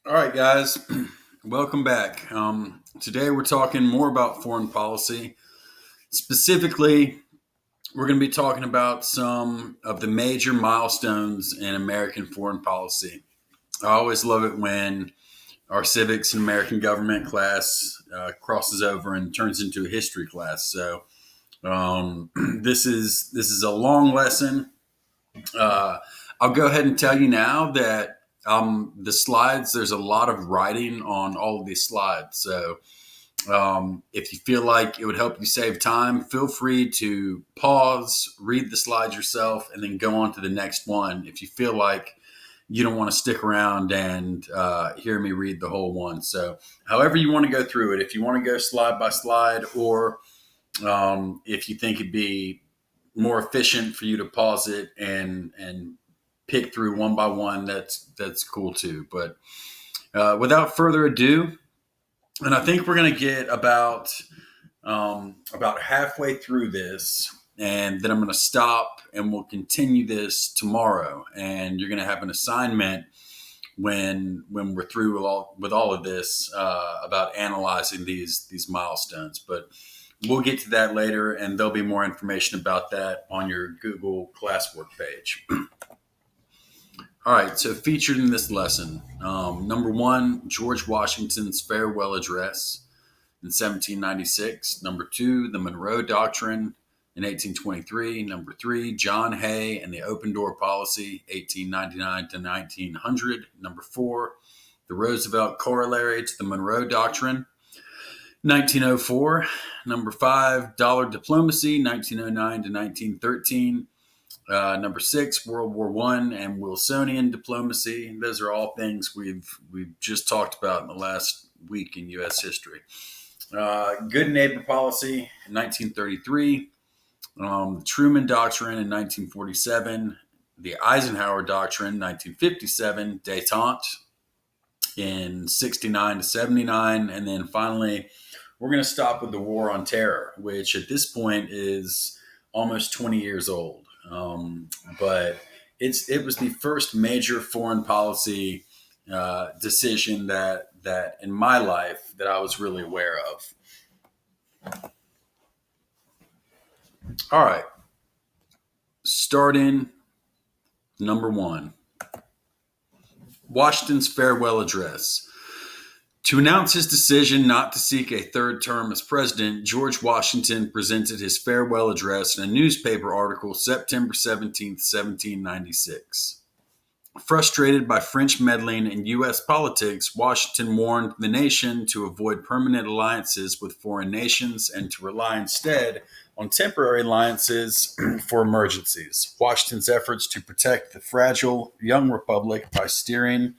All right, guys, welcome back. Today we're talking more about foreign policy. Specifically, we're going to be talking about some of the major milestones in American foreign policy. I always love it when our civics and American government class crosses over and turns into a history class. So this is a long lesson. Uh, I'll go ahead and tell you now that the slides, there's a lot of writing on all of these slides. So if you feel like it would help you save time, feel free to pause, read the slides yourself, and then go on to the next one if you feel like you don't want to stick around and hear me read the whole one. So, however you want to go through it, if you want to go slide by slide, or if you think it'd be more efficient for you to pause it and pick through one by one, that's cool too. But without further ado, and I think we're going to get about halfway through this, and then I'm going to stop, and we'll continue this tomorrow. And you're going to have an assignment when we're through with all of this about analyzing these milestones. But we'll get to that later, and there'll be more information about that on your Google classwork page. All right, so featured in this lesson, number one, George Washington's farewell address in 1796. Number two, the Monroe Doctrine in 1823. Number three, John Hay and the Open Door Policy, 1899 to 1900. Number four, the Roosevelt Corollary to the Monroe Doctrine, 1904. Number five, Dollar Diplomacy, 1909 to 1913. Number six, World War One and Wilsonian diplomacy. Those are all things we've just talked about in the last week in U.S. history. Good neighbor policy in 1933. Truman Doctrine in 1947. The Eisenhower Doctrine, 1957. Détente in 69 to 79. And then finally, we're going to stop with the War on Terror, which at this point is almost 20 years old. But it was the first major foreign policy decision that in my life that I was really aware of. All right, starting number one, Washington's farewell address. To announce his decision not to seek a third term as president, George Washington presented his farewell address in a newspaper article September 17, 1796. Frustrated by French meddling in U.S. politics, Washington warned the nation to avoid permanent alliances with foreign nations and to rely instead on temporary alliances for emergencies. Washington's efforts to protect the fragile young republic by steering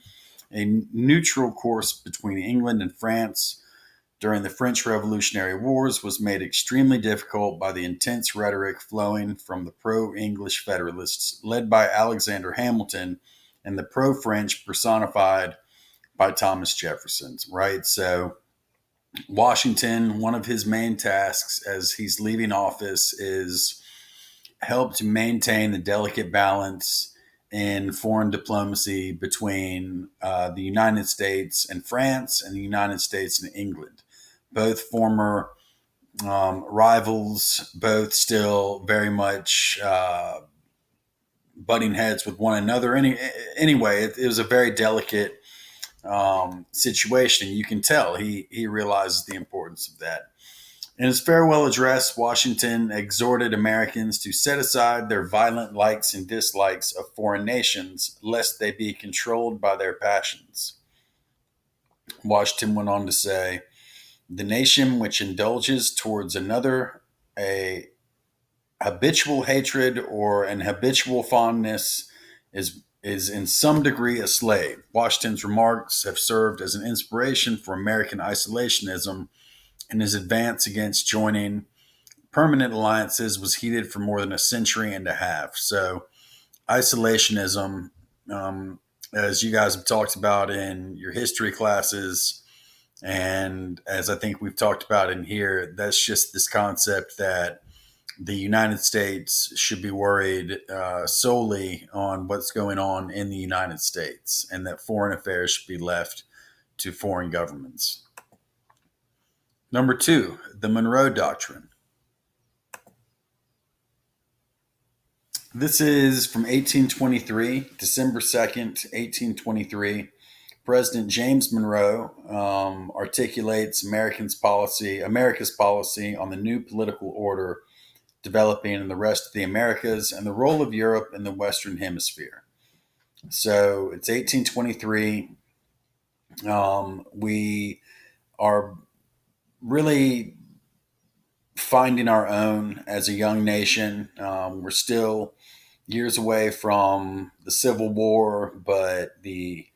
a neutral course between England and France during the French Revolutionary Wars was made extremely difficult by the intense rhetoric flowing from the pro English Federalists, led by Alexander Hamilton, and the pro French, personified by Thomas Jefferson. Right? So, Washington, one of his main tasks as he's leaving office is help to maintain the delicate balance in foreign diplomacy between the United States and France and the United States and England. Both former rivals, both still very much butting heads with one another. Anyway, it was a very delicate situation. You can tell he realizes the importance of that. In his farewell address, Washington exhorted Americans to set aside their violent likes and dislikes of foreign nations, lest they be controlled by their passions. Washington went on to say, the nation which indulges towards another a habitual hatred or an habitual fondness is in some degree a slave. Washington's remarks have served as an inspiration for American isolationism, and his advance against joining permanent alliances was heated for more than a century and a half. So, isolationism, as you guys have talked about in your history classes, and as I think we've talked about in here, that's just this concept that the United States should be worried solely on what's going on in the United States, and that foreign affairs should be left to foreign governments. Number two, the Monroe Doctrine. This is from 1823, December 2nd, 1823. President James Monroe articulates America's policy on the new political order developing in the rest of the Americas and the role of Europe in the Western Hemisphere. So it's 1823. We are really finding our own as a young nation. We're still years away from the Civil War, but the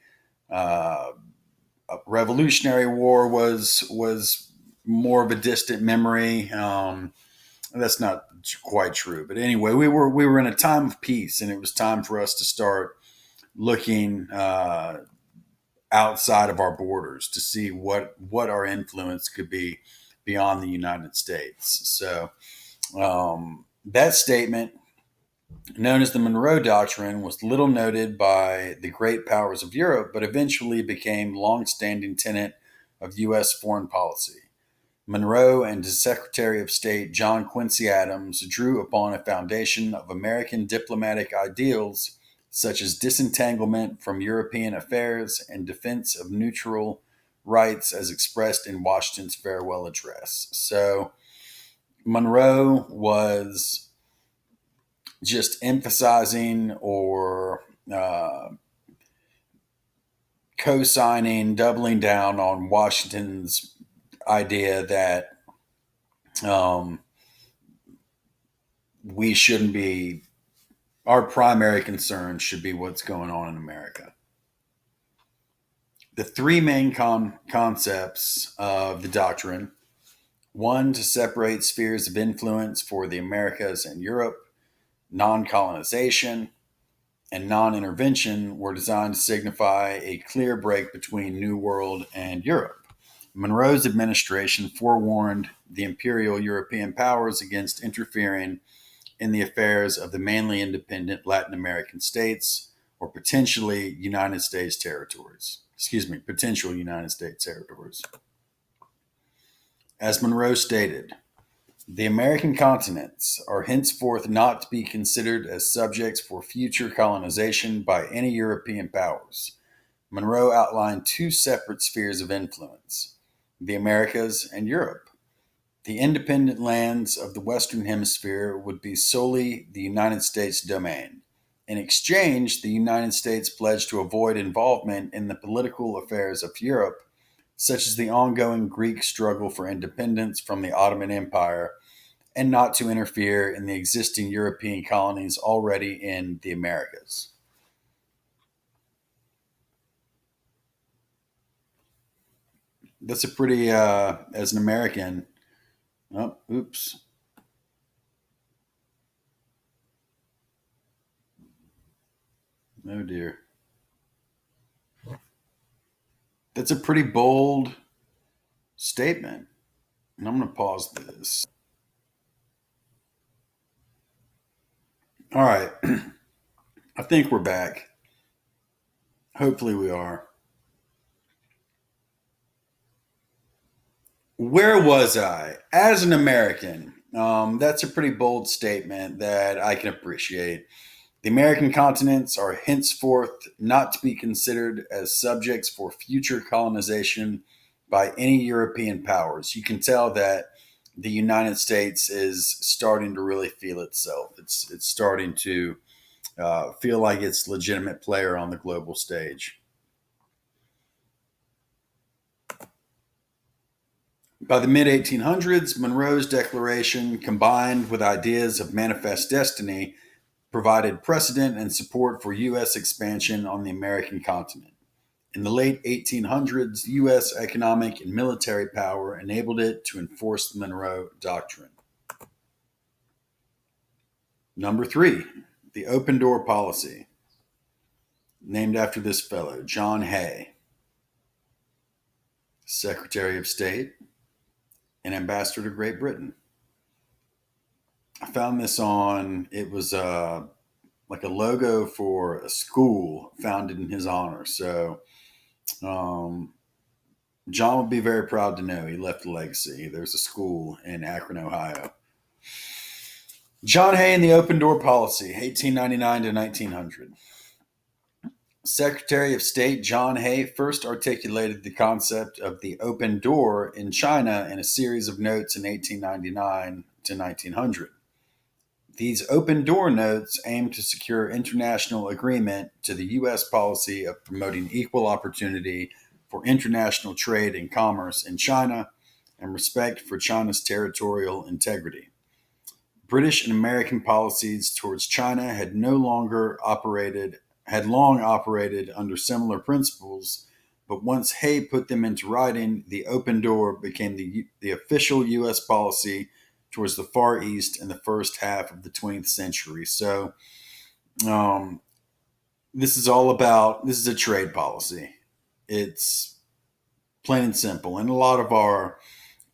Revolutionary War was more of a distant memory. That's not quite true, but anyway, we were in a time of peace, and it was time for us to start looking outside of our borders to see what our influence could be beyond the United States. So that statement, known as the Monroe Doctrine, was little noted by the great powers of Europe, but eventually became long-standing tenet of U.S. foreign policy. Monroe and his Secretary of State John Quincy Adams drew upon a foundation of American diplomatic ideals such as disentanglement from European affairs and defense of neutral rights as expressed in Washington's farewell address. So Monroe was just emphasizing or co-signing, doubling down on Washington's idea that we shouldn't be, our primary concern should be what's going on in America. The three main concepts of the doctrine: one, to separate spheres of influence for the Americas and Europe; non-colonization and non-intervention were designed to signify a clear break between New World and Europe. Monroe's administration forewarned the imperial European powers against interfering in the affairs of the mainly independent Latin American states or potential United States territories. As Monroe stated, the American continents are henceforth not to be considered as subjects for future colonization by any European powers. Monroe outlined two separate spheres of influence: the Americas and Europe. The independent lands of the Western Hemisphere would be solely the United States domain. In exchange, the United States pledged to avoid involvement in the political affairs of Europe, such as the ongoing Greek struggle for independence from the Ottoman Empire, and not to interfere in the existing European colonies already in the Americas. That's a pretty, as an American, oh, oops. Oh dear. That's a pretty bold statement. And I'm going to pause this. All right. I think we're back. Hopefully we are. Where was I? As an American, that's a pretty bold statement that I can appreciate. The American continents are henceforth not to be considered as subjects for future colonization by any European powers. You can tell that the United States is starting to really feel itself. It's starting to feel like it's a legitimate player on the global stage. By the mid 1800s, Monroe's declaration, combined with ideas of manifest destiny, provided precedent and support for U.S. expansion on the American continent. In the late 1800s, U.S. economic and military power enabled it to enforce the Monroe Doctrine. Number three, the open door policy, named after this fellow, John Hay, Secretary of State and Ambassador to Great Britain. I found this it was like a logo for a school founded in his honor. So John would be very proud to know he left a legacy. There's a school in Akron, Ohio. John Hay and the Open Door Policy, 1899 to 1900. Secretary of State John Hay first articulated the concept of the open door in China in a series of notes in 1899 to 1900. These open door notes aim to secure international agreement to the U.S. policy of promoting equal opportunity for international trade and commerce in China and respect for China's territorial integrity. British and American policies towards China had long operated under similar principles, but once Hay put them into writing, the open door became the official U.S. policy towards the Far East in the first half of the 20th century. So, um, this is a trade policy. It's plain and simple. And a lot of our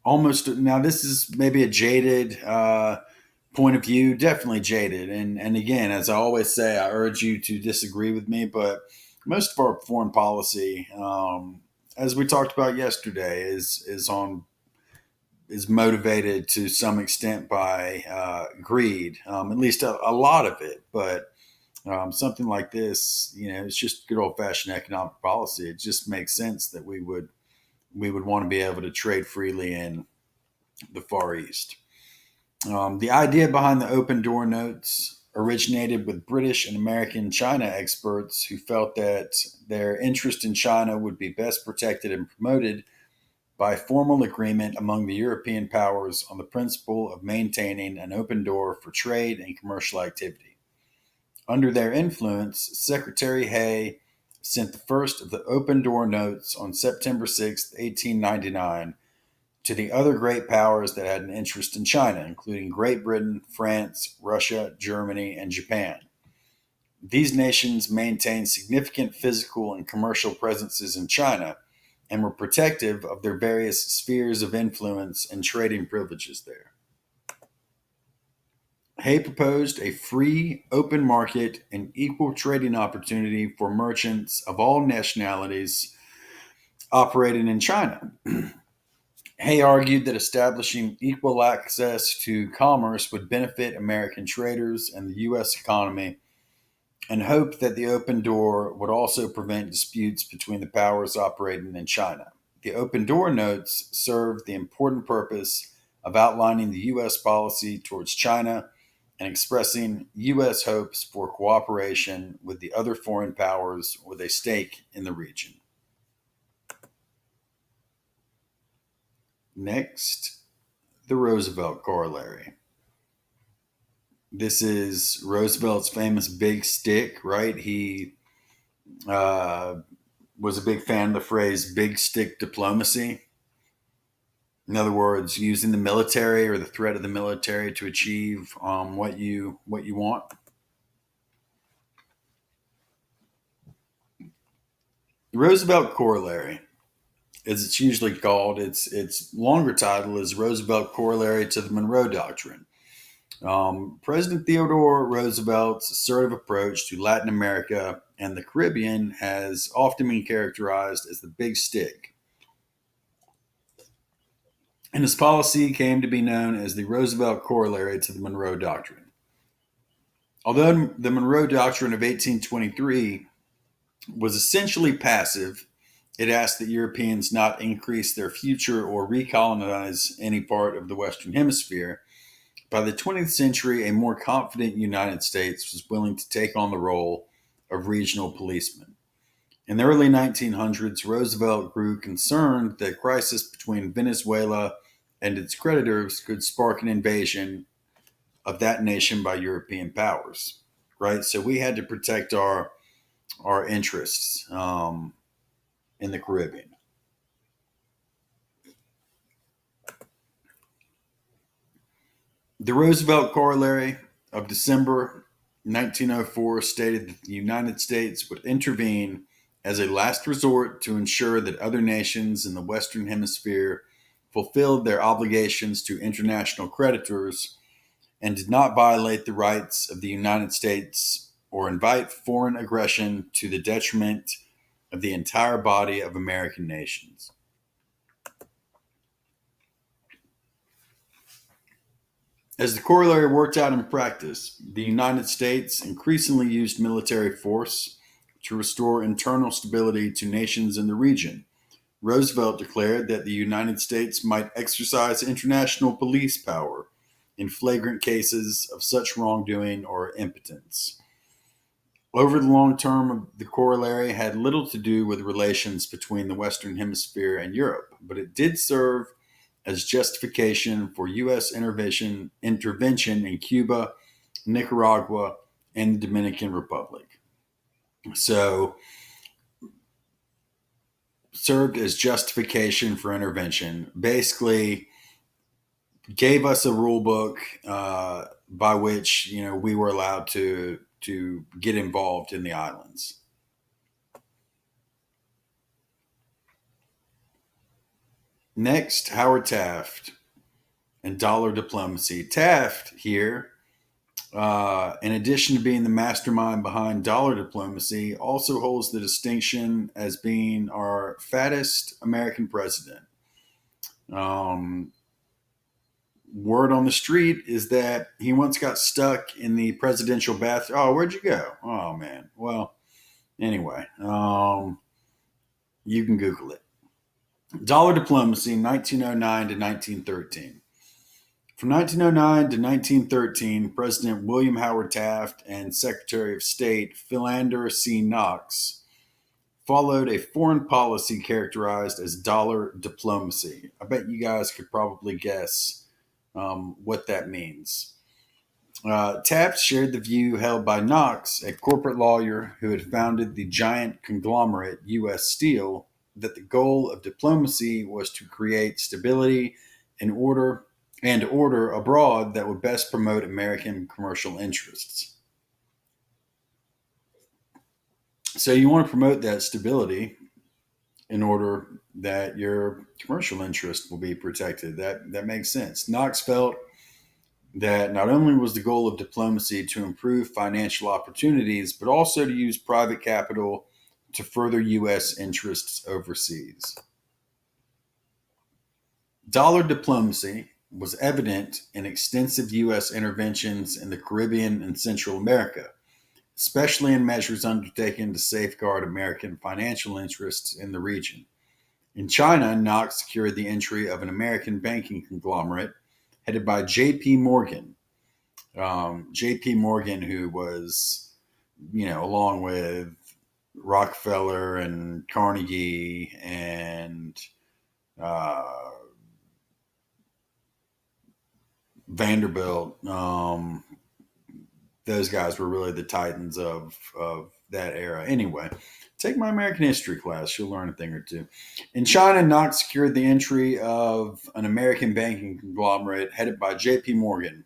almost, now this is maybe a jaded point of view, definitely jaded. And again, as I always say, I urge you to disagree with me, but most of our foreign policy, as we talked about yesterday, is motivated to some extent by greed, at least a lot of it. But something like this, it's just good old fashioned economic policy. It just makes sense that we would want to be able to trade freely in the Far East. The idea behind the open door notes originated with British and American China experts who felt that their interest in China would be best protected and promoted by formal agreement among the European powers on the principle of maintaining an open door for trade and commercial activity. Under their influence, Secretary Hay sent the first of the open door notes on September 6, 1899, to the other great powers that had an interest in China, including Great Britain, France, Russia, Germany, and Japan. These nations maintained significant physical and commercial presences in China and were protective of their various spheres of influence and trading privileges there. Hay proposed a free, open market and equal trading opportunity for merchants of all nationalities operating in China. Hay argued that establishing equal access to commerce would benefit American traders and the U.S. economy, and hoped that the open door would also prevent disputes between the powers operating in China. The open door notes served the important purpose of outlining the U.S. policy towards China and expressing U.S. hopes for cooperation with the other foreign powers with a stake in the region. Next, the Roosevelt Corollary. This is Roosevelt's famous big stick, right? He uh, was a big fan of the phrase big stick diplomacy. In other words, using the military or the threat of the military to achieve what you want. The Roosevelt Corollary, as it's usually called, its longer title is Roosevelt Corollary to the Monroe Doctrine. President Theodore Roosevelt's assertive approach to Latin America and the Caribbean has often been characterized as the big stick, and his policy came to be known as the Roosevelt Corollary to the Monroe Doctrine. Although the Monroe Doctrine of 1823 was essentially passive, it asked that Europeans not increase their future or recolonize any part of the Western Hemisphere. By the 20th century, a more confident United States was willing to take on the role of regional policeman. In the early 1900s, Roosevelt grew concerned that a crisis between Venezuela and its creditors could spark an invasion of that nation by European powers. Right, so we had to protect our interests in the Caribbean. The Roosevelt Corollary of December 1904 stated that the United States would intervene as a last resort to ensure that other nations in the Western Hemisphere fulfilled their obligations to international creditors and did not violate the rights of the United States or invite foreign aggression to the detriment of the entire body of American nations. As the corollary worked out in practice, the United States increasingly used military force to restore internal stability to nations in the region. Roosevelt declared that the United States might exercise international police power in flagrant cases of such wrongdoing or impotence. Over the long term, the corollary had little to do with relations between the Western Hemisphere and Europe, but it did serve as justification for U.S. intervention in Cuba, Nicaragua, and the Dominican Republic. So, served as justification for intervention. Basically, gave us a rule book by which we were allowed to get involved in the islands. Next, Howard Taft and dollar diplomacy. Taft here, in addition to being the mastermind behind dollar diplomacy, also holds the distinction as being our fattest American president. Um, Word on the street is that he once got stuck in the presidential bathroom. Oh, where'd you go? Oh man. Well, anyway, you can Google it. Dollar diplomacy, 1909 to 1913. From 1909 to 1913, President William Howard Taft and Secretary of State Philander C. Knox followed a foreign policy characterized as dollar diplomacy. I bet you guys could probably guess what that means. Taft shared the view held by Knox, a corporate lawyer who had founded the giant conglomerate U.S. Steel, that the goal of diplomacy was to create stability and order abroad that would best promote American commercial interests. So you want to promote that stability in order that your commercial interest will be protected. That makes sense. Knox felt that not only was the goal of diplomacy to improve financial opportunities, but also to use private capital to further U.S. interests overseas. Dollar diplomacy was evident in extensive U.S. interventions in the Caribbean and Central America, especially in measures undertaken to safeguard American financial interests in the region. In China, Knox secured the entry of an American banking conglomerate headed by J.P. Morgan. J.P. Morgan, who was, along with Rockefeller and Carnegie and Vanderbilt, those guys were really the titans of that era. Anyway, take my American history class. You'll learn a thing or two. In China, Knox secured the entry of an American banking conglomerate headed by J.P. Morgan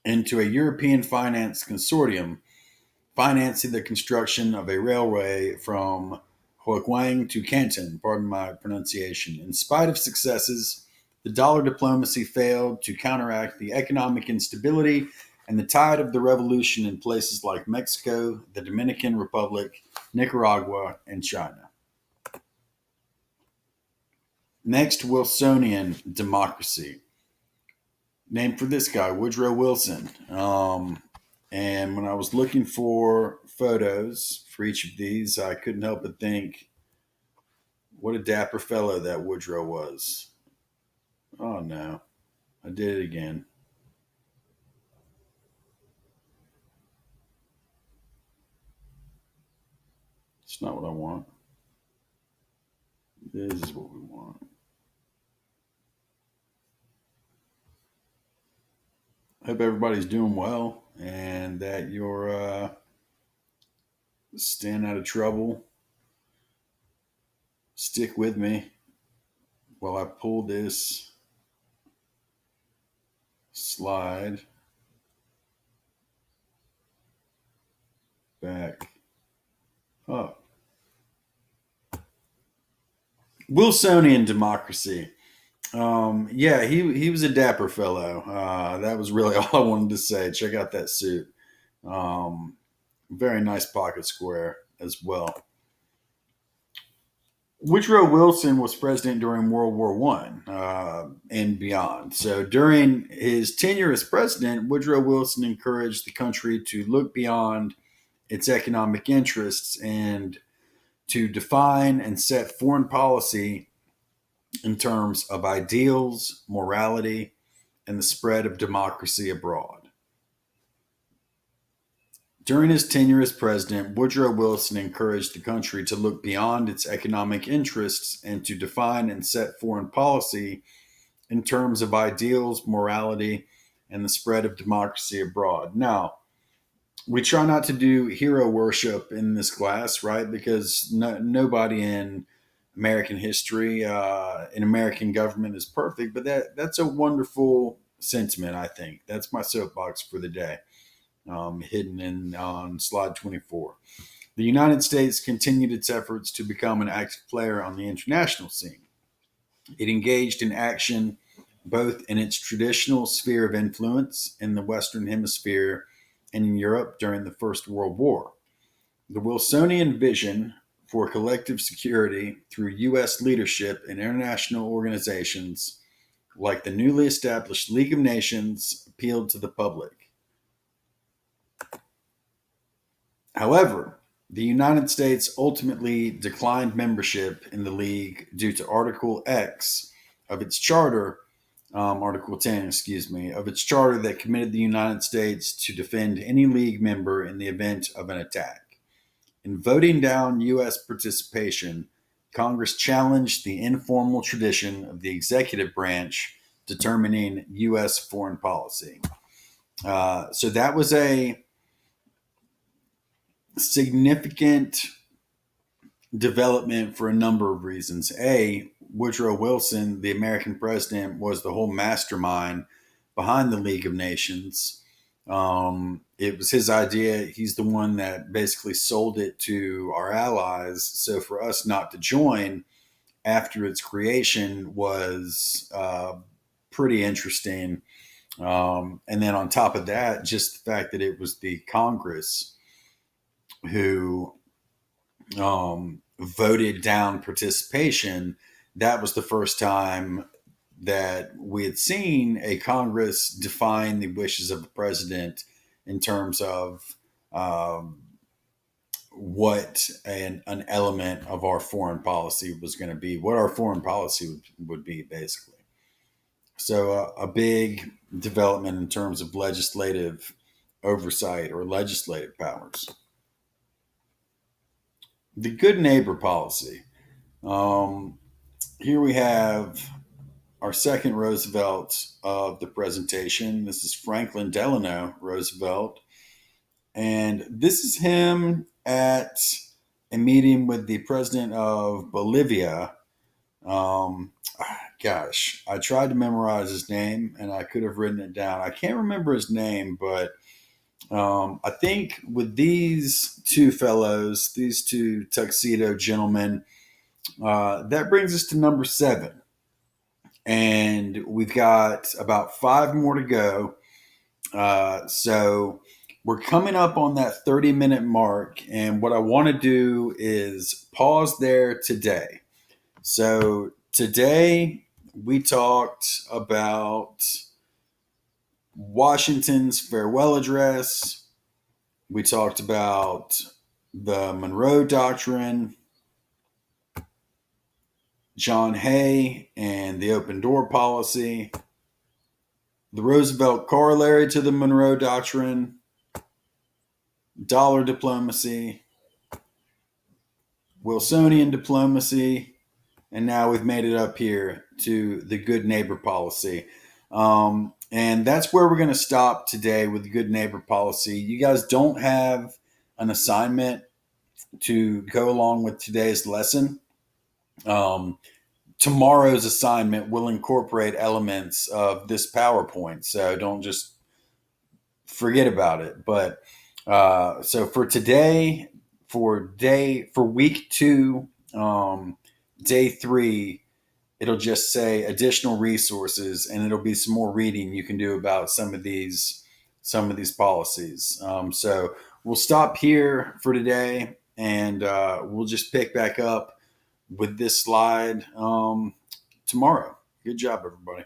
into a European finance consortium financing the construction of a railway from Huaguang to Canton, pardon my pronunciation. In spite of successes, the dollar diplomacy failed to counteract the economic instability and the tide of the revolution in places like Mexico, the Dominican Republic, Nicaragua, and China. Next, Wilsonian democracy. Named for this guy, Woodrow Wilson. And when I was looking for photos for each of these, I couldn't help but think, what a dapper fellow that Woodrow was. Oh no, I did it again. It's not what I want. This is what we want. Hope everybody's doing well and that you're staying out of trouble. Stick with me while I pull this slide back up. Wilsonian democracy. Yeah, he was a dapper fellow. That was really all I wanted to say. Check out that suit. Very nice pocket square as well. Woodrow Wilson was president during World War One and beyond. So during his tenure as president, Woodrow Wilson encouraged the country to look beyond its economic interests and to define and set foreign policy in terms of ideals, morality, and the spread of democracy abroad. During his tenure as president, Woodrow Wilson encouraged the country to look beyond its economic interests and to define and set foreign policy in terms of ideals, morality, and the spread of democracy abroad. Now, we try not to do hero worship in this class, right? Because nobody in American history, in American government is perfect, but that's a wonderful sentiment, I think. That's my soapbox for the day, hidden in on slide 24. The United States continued its efforts to become an active player on the international scene. It engaged in action both in its traditional sphere of influence in the Western Hemisphere and in Europe during the First World War. The Wilsonian vision for collective security through U.S. leadership in international organizations like the newly established League of Nations appealed to the public. However, the United States ultimately declined membership in the League due to Article X of its charter, Article 10, excuse me, of its charter that committed the United States to defend any League member in the event of an attack. In voting down U.S. participation, Congress challenged the informal tradition of the executive branch determining U.S. foreign policy. So that was a significant development for a number of reasons. A, Woodrow Wilson, the American president, was the whole mastermind behind the League of Nations. It was his idea. He's the one that basically sold it to our allies. So for us not to join after its creation was pretty interesting. And then on top of that, just the fact that it was the Congress who voted down participation, that was the first time that we had seen a Congress define the wishes of the president in terms of what an element of our foreign policy was going to be, what our foreign policy would be, basically. So a big development in terms of legislative oversight or legislative powers. The good neighbor policy. Here we have our second Roosevelt of the presentation. This is Franklin Delano Roosevelt. And this is him at a meeting with the president of Bolivia. Gosh, I tried to memorize his name and I could have written it down. I can't remember his name, but I think with these two fellows, these two tuxedo gentlemen, that brings us to number 7. And we've got about 5 more to go. So we're coming up on that 30-minute mark. And what I want to do is pause there today. So today we talked about Washington's farewell address. We talked about the Monroe Doctrine, John Hay and the open door policy, the Roosevelt corollary to the Monroe Doctrine, dollar diplomacy, Wilsonian diplomacy, and now we've made it up here to the good neighbor policy. And that's where we're going to stop today with the good neighbor policy. You guys don't have an assignment to go along with today's lesson. Tomorrow's assignment will incorporate elements of this PowerPoint, so don't just forget about it. But so for today, for week 2, day 3, it'll just say additional resources, and it'll be some more reading you can do about some of these policies. So we'll stop here for today, and we'll just pick back up with this slide tomorrow. Good job, everybody.